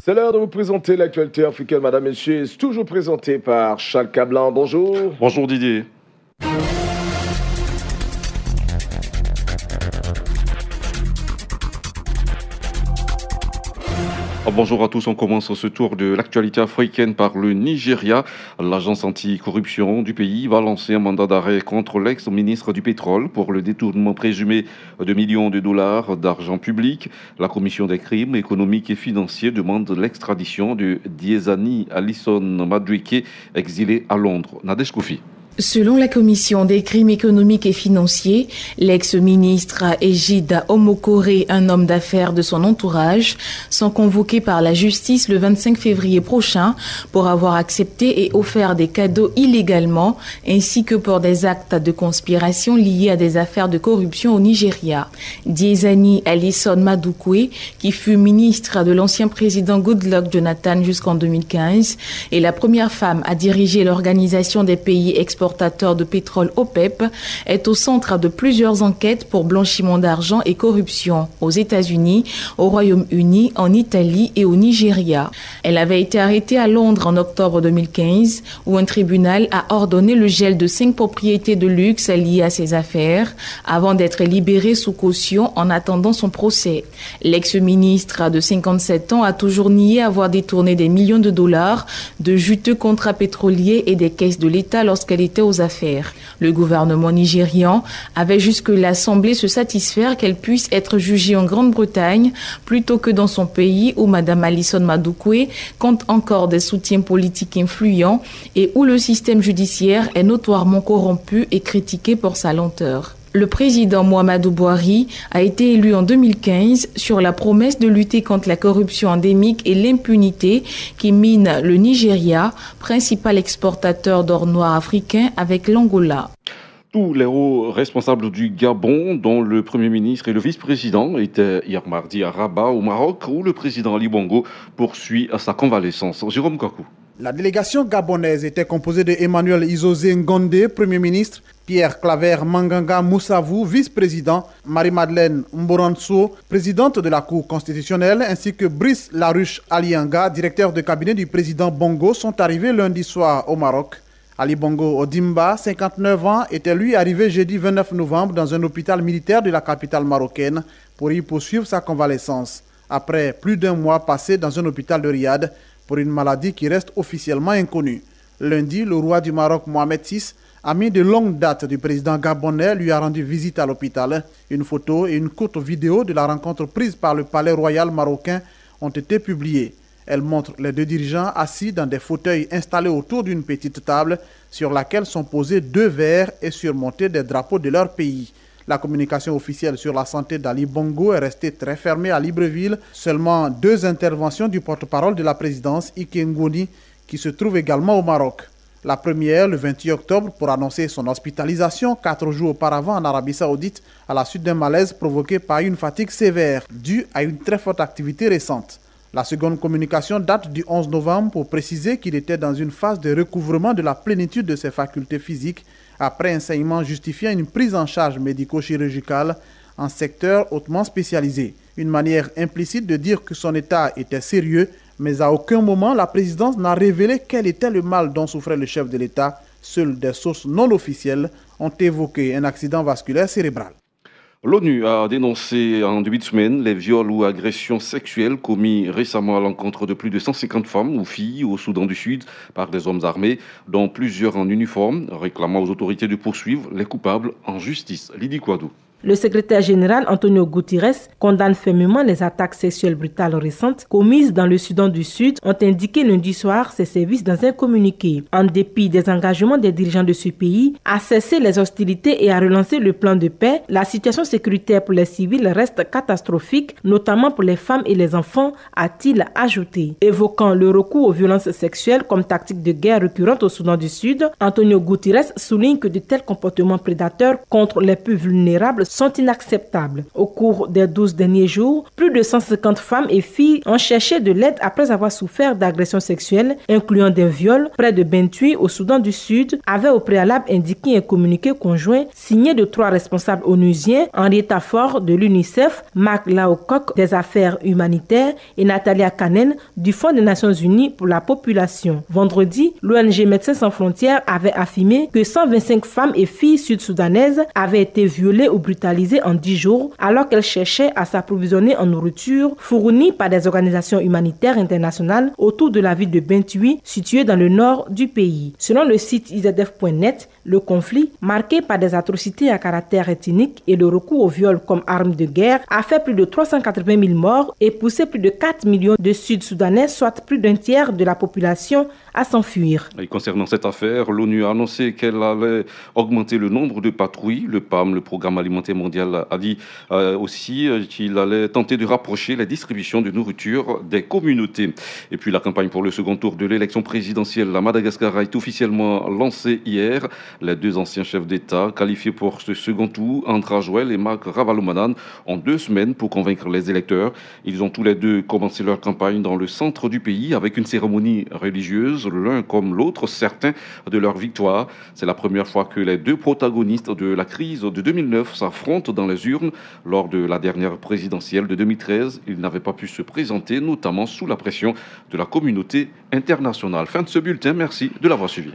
C'est l'heure de vous présenter l'actualité africaine, madame, messieurs, toujours présentée par Charles Cablan. Bonjour. Bonjour Didier. Bonjour à tous, on commence ce tour de l'actualité africaine par le Nigeria. L'agence anticorruption du pays va lancer un mandat d'arrêt contre l'ex-ministre du pétrole pour le détournement présumé de millions de dollars d'argent public. La commission des crimes économiques et financiers demande l'extradition de Diezani Alison Madueke, exilé à Londres. Nadège Koufi. Selon la commission des crimes économiques et financiers, l'ex-ministre Ejide Omokore, un homme d'affaires de son entourage, sont convoqués par la justice le 25 février prochain pour avoir accepté et offert des cadeaux illégalement, ainsi que pour des actes de conspiration liés à des affaires de corruption au Nigeria. Diezani Alison Madueke, qui fut ministre de l'ancien président Goodluck Jonathan jusqu'en 2015, est la première femme à diriger l'organisation des pays exportateurs de pétrole OPEP, est au centre de plusieurs enquêtes pour blanchiment d'argent et corruption aux États-Unis, au Royaume-Uni, en Italie et au Nigeria. Elle avait été arrêtée à Londres en octobre 2015, où un tribunal a ordonné le gel de 5 propriétés de luxe liées à ses affaires, avant d'être libérée sous caution en attendant son procès. L'ex-ministre de 57 ans a toujours nié avoir détourné des millions de dollars de juteux contrats pétroliers et des caisses de l'État lorsqu'elle était aux affaires. Le gouvernement nigérian avait jusque-là semblé se satisfaire qu'elle puisse être jugée en Grande-Bretagne plutôt que dans son pays où Mme Alison Madueke compte encore des soutiens politiques influents et où le système judiciaire est notoirement corrompu et critiqué pour sa lenteur. Le président Muhammadu Buhari a été élu en 2015 sur la promesse de lutter contre la corruption endémique et l'impunité qui mine le Nigeria, principal exportateur d'or noir africain avec l'Angola. Tous les hauts responsables du Gabon, dont le Premier ministre et le vice-président, étaient hier mardi à Rabat, au Maroc, où le président Ali Bongo poursuit sa convalescence. Jérôme Kakou. La délégation gabonaise était composée de Emmanuel Isosé Ngondé, Premier ministre, Pierre Claver Manganga Moussavou, vice-président, Marie-Madeleine Mboranso, présidente de la Cour constitutionnelle, ainsi que Brice Laruche Alianga, directeur de cabinet du président Bongo, sont arrivés lundi soir au Maroc. Ali Bongo Odimba, 59 ans, était lui arrivé jeudi 29 novembre dans un hôpital militaire de la capitale marocaine pour y poursuivre sa convalescence, après plus d'un mois passé dans un hôpital de Riyad pour une maladie qui reste officiellement inconnue. Lundi, le roi du Maroc Mohamed VI, ami de longue date du président gabonais, lui a rendu visite à l'hôpital. Une photo et une courte vidéo de la rencontre prise par le palais royal marocain ont été publiées. Elle montre les deux dirigeants assis dans des fauteuils installés autour d'une petite table sur laquelle sont posés 2 verres et surmontés des drapeaux de leur pays. La communication officielle sur la santé d'Ali Bongo est restée très fermée à Libreville. Seulement 2 interventions du porte-parole de la présidence, Ike Ngoni, qui se trouve également au Maroc. La première, le 28 octobre, pour annoncer son hospitalisation 4 jours auparavant en Arabie Saoudite, à la suite d'un malaise provoqué par une fatigue sévère, due à une très forte activité récente. La seconde communication date du 11 novembre pour préciser qu'il était dans une phase de recouvrement de la plénitude de ses facultés physiques après un saignement justifiant une prise en charge médico-chirurgicale en secteur hautement spécialisé. Une manière implicite de dire que son état était sérieux, mais à aucun moment la présidence n'a révélé quel était le mal dont souffrait le chef de l'État. Seules des sources non officielles ont évoqué un accident vasculaire cérébral. L'ONU a dénoncé en début de semaine les viols ou agressions sexuelles commis récemment à l'encontre de plus de 150 femmes ou filles au Soudan du Sud par des hommes armés, dont plusieurs en uniforme, réclamant aux autorités de poursuivre les coupables en justice. Lydie Kouadou. Le secrétaire général Antonio Guterres condamne fermement les attaques sexuelles brutales récentes commises dans le Soudan du Sud, ont indiqué lundi soir ses services dans un communiqué. En dépit des engagements des dirigeants de ce pays à cesser les hostilités et à relancer le plan de paix, la situation sécuritaire pour les civils reste catastrophique, notamment pour les femmes et les enfants, a-t-il ajouté. Évoquant le recours aux violences sexuelles comme tactique de guerre récurrente au Soudan du Sud, Antonio Guterres souligne que de tels comportements prédateurs contre les plus vulnérables sont inacceptables. Au cours des 12 derniers jours, plus de 150 femmes et filles ont cherché de l'aide après avoir souffert d'agressions sexuelles, incluant des viols, près de Bentui, au Soudan du Sud, avait au préalable indiqué un communiqué conjoint signé de 3 responsables onusiens, Henrietta Ford de l'UNICEF, Marc Laocock des affaires humanitaires et Natalia Kanen du Fonds des Nations Unies pour la population. Vendredi, l'ONG Médecins sans frontières avait affirmé que 125 femmes et filles sud-soudanaises avaient été violées ou brutalisées en 10 jours alors qu'elles cherchaient à s'approvisionner en nourriture fournie par des organisations humanitaires internationales autour de la ville de Bentui, située dans le nord du pays. Selon le site izf.net, le conflit, marqué par des atrocités à caractère ethnique et le recours au viol comme arme de guerre, a fait plus de 380 000 morts et poussé plus de 4 millions de Sud-Soudanais, soit plus d'un tiers de la population, à s'enfuir. Et concernant cette affaire, l'ONU a annoncé qu'elle allait augmenter le nombre de patrouilles. Le PAM, le Programme alimentaire mondial, a dit aussi qu'il allait tenter de rapprocher la distribution de nourriture des communautés. Et puis la campagne pour le second tour de l'élection présidentielle à Madagascar a été officiellement lancée hier. Les 2 anciens chefs d'État qualifiés pour ce second tour, Andra Joël et Marc Ravalomanane, ont 2 semaines pour convaincre les électeurs. Ils ont tous les 2 commencé leur campagne dans le centre du pays avec une cérémonie religieuse, l'un comme l'autre, certains de leur victoire. C'est la première fois que les 2 protagonistes de la crise de 2009 s'affrontent dans les urnes. Lors de la dernière présidentielle de 2013, ils n'avaient pas pu se présenter, notamment sous la pression de la communauté internationale. Fin de ce bulletin, merci de l'avoir suivi.